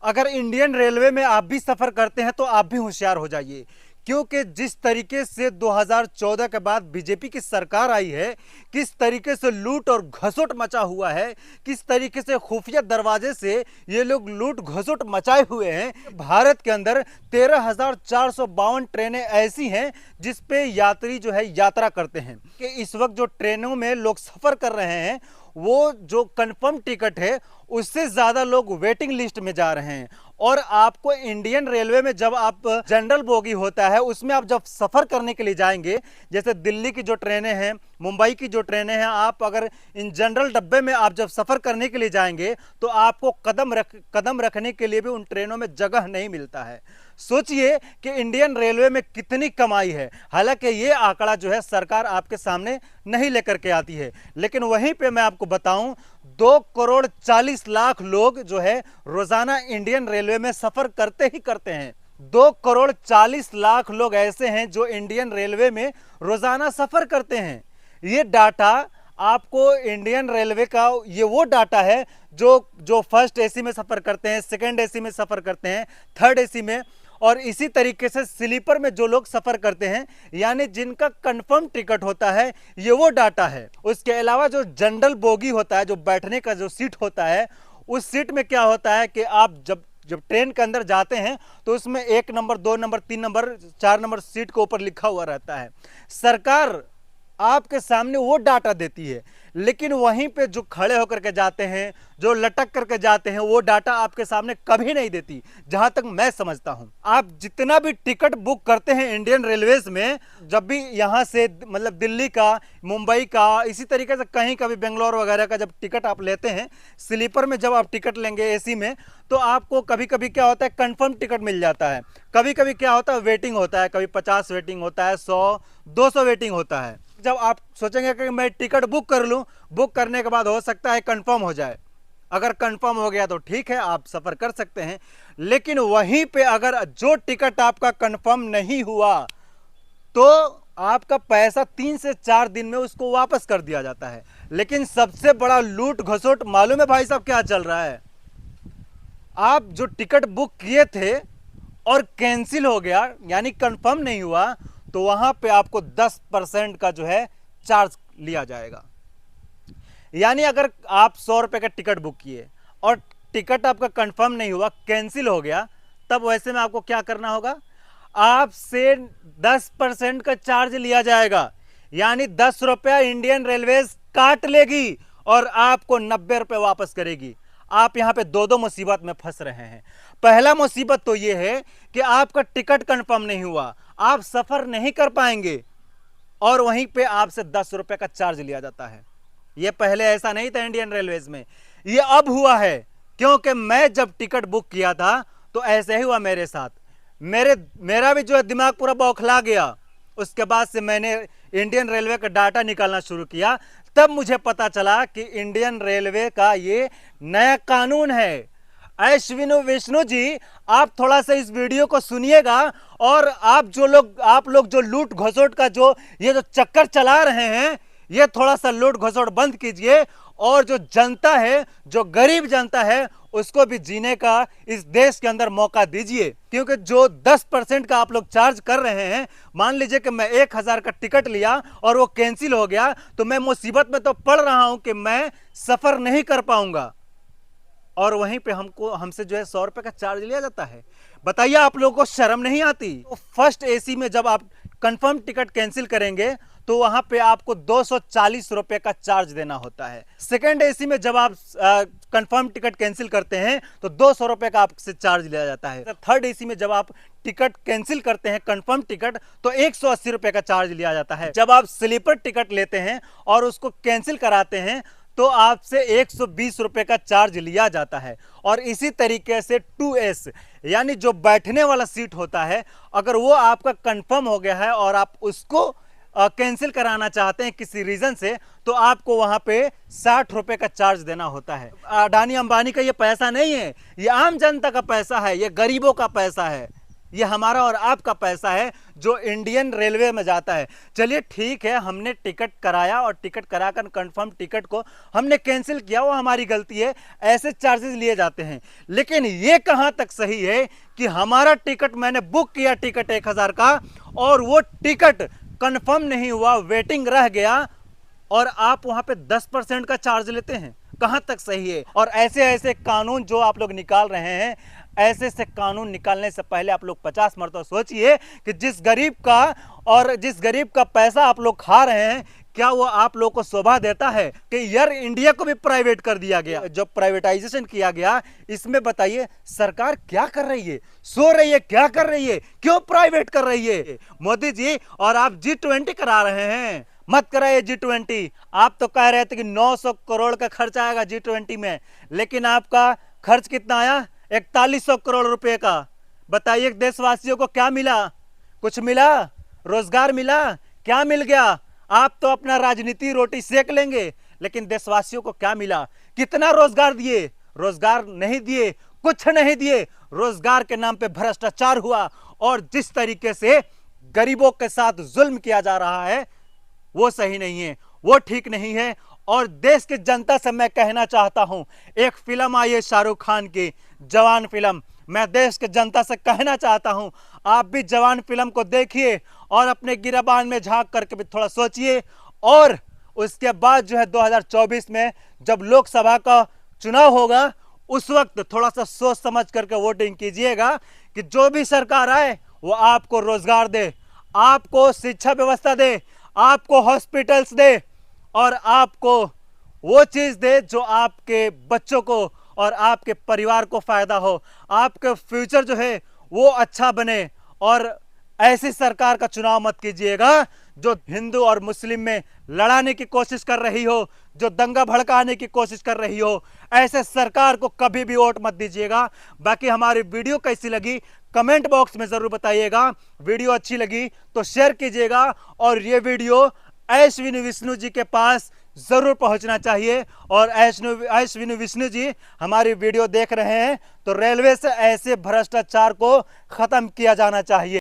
अगर Indian railway में आप भी सफर करते हैं तो आप भी होशियार हो जाइए, क्योंकि जिस तरीके से 2014 के बाद बीजेपी की सरकार आई है, किस तरीके से लूट और घसोट मचा हुआ है, किस तरीके से खुफिया दरवाजे से ये लोग लूट घसोट मचाए हुए हैं। भारत के अंदर 13,452 ट्रेनें ऐसी हैं जिस पे यात्री जो है यात्रा करते हैं कि इस वक्त जो ट्रेनों में लोग सफर कर रहे हैं वो जो कंफर्म टिकट है उससे ज्यादा लोग वेटिंग लिस्ट में जा रहे हैं। और आपको इंडियन रेलवे में जब आप जनरल बोगी होता है उसमें आप जब सफर करने के लिए जाएंगे, जैसे दिल्ली की जो ट्रेनें हैं, मुंबई की जो ट्रेनें हैं, आप अगर इन जनरल डब्बे में आप जब सफर करने के लिए जाएंगे तो आपको कदम रखने के लिए भी उन ट्रेनों में जगह नहीं मिलता है। सोचिए कि इंडियन रेलवे में कितनी कमाई है। हालांकि ये आंकड़ा जो है सरकार आपके सामने नहीं लेकर के आती है, लेकिन वहीं पे मैं आपको बताऊं 2,40,00,000 लोग जो है रोजाना इंडियन रेलवे में सफर करते ही करते हैं। 2,40,00,000 लोग ऐसे हैं जो इंडियन रेलवे में रोजाना सफर करते हैं। ये डाटा आपको इंडियन रेलवे का ये वो डाटा है जो फर्स्ट एसी में सफर करते हैं, सेकंड एसी में सफर करते हैं, थर्ड एसी में, और इसी तरीके से स्लीपर में जो लोग सफर करते हैं, यानी जिनका कंफर्म टिकट होता है, ये वो डाटा है। उसके अलावा जो जनरल बोगी होता है, जो बैठने का जो सीट होता है, उस सीट में क्या होता है कि आप जब ट्रेन के अंदर जाते हैं तो उसमें 1 number, 2 number, 3 number, 4 number seat के ऊपर लिखा हुआ रहता है। सरकार आपके सामने वो डाटा देती है, लेकिन वहीं पे जो खड़े होकर के जाते हैं, जो लटक करके जाते हैं, वो डाटा आपके सामने कभी नहीं देती, जहां तक मैं समझता हूं। आप जितना भी टिकट बुक करते हैं इंडियन रेलवेज में, जब भी यहां से मतलब दिल्ली का, मुंबई का, इसी तरीके से कहीं का भी बेंगलोर वगैरह का जब टिकट आप लेते हैं, स्लीपर में जब आप टिकट लेंगे एसी में, तो आपको कभी कभी क्या होता है कंफर्म टिकट मिल जाता है, कभी कभी क्या होता है वेटिंग होता है, कभी 50 वेटिंग होता है, 100, 200 वेटिंग होता है। जब आप सोचेंगे कि मैं टिकट बुक कर लूं, बुक करने के बाद हो सकता है कंफर्म हो जाए। अगर कंफर्म हो गया तो ठीक है, आप सफर कर सकते हैं। लेकिन वहीं पे अगर जो टिकट आपका कंफर्म नहीं हुआ तो आपका पैसा 3 से 4 दिन में उसको वापस कर दिया जाता है। लेकिन सबसे बड़ा लूट घसोट मालूम है भाई साहब क्या चल रहा है? आप जो टिकट बुक किए थे और कैंसिल हो गया, यानी कंफर्म नहीं हुआ, तो वहां पे आपको 10% का जो है चार्ज लिया जाएगा। यानी अगर आप 100 रुपए का टिकट बुक किए और टिकट आपका कंफर्म नहीं हुआ, कैंसिल हो गया, तब वैसे में आपको क्या करना होगा? आपसे 10% का चार्ज लिया जाएगा, यानी 10 रुपया इंडियन रेलवेज काट लेगी और आपको 90 रुपए वापस करेगी। आप यहां पे दो मुसीबत में फंस रहे हैं। पहला मुसीबत तो यह है कि आपका टिकट कंफर्म नहीं हुआ, आप सफर नहीं कर पाएंगे और वहीं पे आपसे 10 रुपए का चार्ज लिया जाता है। यह पहले ऐसा नहीं था इंडियन रेलवेज में, यह अब हुआ है, क्योंकि मैं जब टिकट बुक किया था तो ऐसे ही हुआ मेरे साथ। मेरा भी जो है दिमाग पूरा बौखला गया। उसके बाद से मैंने इंडियन रेलवे का डाटा निकालना शुरू किया, तब मुझे पता चला कि इंडियन रेलवे का ये नया कानून है। अश्विनो विष्णु जी, आप थोड़ा सा इस वीडियो को सुनिएगा और आप लोग जो लूट घसोट का ये जो चक्कर चला रहे हैं, ये थोड़ा सा लूट घसोट बंद कीजिए और जो जनता है, जो गरीब जनता है, उसको भी जीने का इस देश के अंदर मौका दीजिए। क्योंकि जो 10% का आप लोग चार्ज कर रहे हैं, मान लीजिए कि मैं 1,000 का टिकट लिया और वो कैंसिल हो गया, तो मैं मुसीबत में तो पड़ रहा हूं कि मैं सफर नहीं कर पाऊंगा, और वहीं पे हमसे जो है 100 रुपए का चार्ज लिया जाता है। बताइए आप लोगों को शर्म नहीं आती? तो फर्स्ट एसी में जब आप कंफर्म टिकट कैंसिल करेंगे तो वहां पे आपको 240 रुपए का चार्ज देना होता है। सेकंड एसी में जब आप कंफर्म टिकट कैंसिल करते हैं तो 200 रुपए का आपसे चार्ज लिया जाता है। थर्ड एसी में जब आप टिकट कैंसिल करते हैं कंफर्म टिकट, तो 180 रुपए का चार्ज लिया जाता है। जब आप स्लीपर टिकट लेते हैं और उसको कैंसिल कराते हैं तो आपसे 120 रुपए का चार्ज लिया जाता है। और इसी तरीके से 2S यानी जो बैठने वाला सीट होता है, अगर वो आपका कंफर्म हो गया है और आप उसको कैंसिल कराना चाहते हैं किसी रीजन से, तो आपको वहां पे 60 रुपए का चार्ज देना होता है। अडानी अंबानी का ये पैसा नहीं है, ये आम जनता का पैसा है, ये गरीबों का पैसा है। ये हमारा और आपका पैसा है जो इंडियन रेलवे में जाता है। चलिए ठीक है, हमने टिकट कराया और टिकट कराकर कंफर्म टिकट को हमने कैंसिल किया, वो हमारी गलती है, ऐसे चार्जेस लिए जाते हैं। लेकिन ये कहां तक सही है कि हमारा टिकट, मैंने बुक किया टिकट 1000 का और वो टिकट कंफर्म नहीं हुआ, वेटिंग रह गया और आप वहां पे 10% का चार्ज लेते हैं? कहां तक सही है? और ऐसे ऐसे कानून जो आप लोग निकाल रहे हैं, ऐसे से कानून निकालने से पहले आप लोग 50 मरतबा सोचिए कि जिस गरीब का पैसा आप लोग खा रहे हैं, क्या वो आप लोग को शोभा देता है कि एयर इंडिया को भी प्राइवेट कर दिया गया? जो प्राइवेटाइजेशन किया गया, इसमें बताइए सरकार क्या कर रही है? सो रही है? क्या कर रही है? क्यों प्राइवेट कर रही है मोदी जी? और आप G20 करा रहे हैं, मत कराइए G20। आप तो कह रहे थे कि 900 करोड़ का खर्च आएगा G20 में, लेकिन आपका खर्च कितना आया? 4100 करोड़ रुपए का। बताइए देशवासियों को क्या मिला? कुछ मिला? रोजगार मिला? क्या मिल गया? आप तो अपना राजनीति रोटी सेक लेंगे, लेकिन देशवासियों को क्या मिला? कितना रोजगार दिए? रोजगार नहीं दिए, कुछ नहीं दिए। रोजगार के नाम पे भ्रष्टाचार हुआ और जिस तरीके से गरीबों के साथ जुल्म किया जा रहा है वो सही नहीं है, वो ठीक नहीं है। और देश की जनता से मैं कहना चाहता हूं, एक फिल्म आई है शाहरुख खान की, जवान फिल्म। मैं देश के जनता से कहना चाहता हूं, आप भी जवान फिल्म को देखिए और अपने गिरेबान में झांक करके भी थोड़ा सोचिए। और उसके बाद जो है 2024 में जब लोकसभा का चुनाव होगा, उस वक्त थोड़ा सा सोच समझ करके वोटिंग कीजिएगा कि जो भी सरकार आए वो आपको रोजगार दे, आपको शिक्षा व्यवस्था दे, आपको हॉस्पिटल्स दे और आपको वो चीज दे जो आपके बच्चों को और आपके परिवार को फायदा हो, आपके फ्यूचर जो है वो अच्छा बने। और ऐसी सरकार का चुनाव मत कीजिएगा जो हिंदू और मुस्लिम में लड़ाने की कोशिश कर रही हो, जो दंगा भड़काने की कोशिश कर रही हो। ऐसे सरकार को कभी भी वोट मत दीजिएगा। बाकी हमारी वीडियो कैसी लगी कमेंट बॉक्स में जरूर बताइएगा। वीडियो अच्छी लगी तो शेयर कीजिएगा और ये वीडियो अश्विनी विष्णु जी के पास जरूर पहुंचना चाहिए। और अश्विनी विष्णु जी हमारी वीडियो देख रहे हैं तो रेलवे से ऐसे भ्रष्टाचार को खत्म किया जाना चाहिए।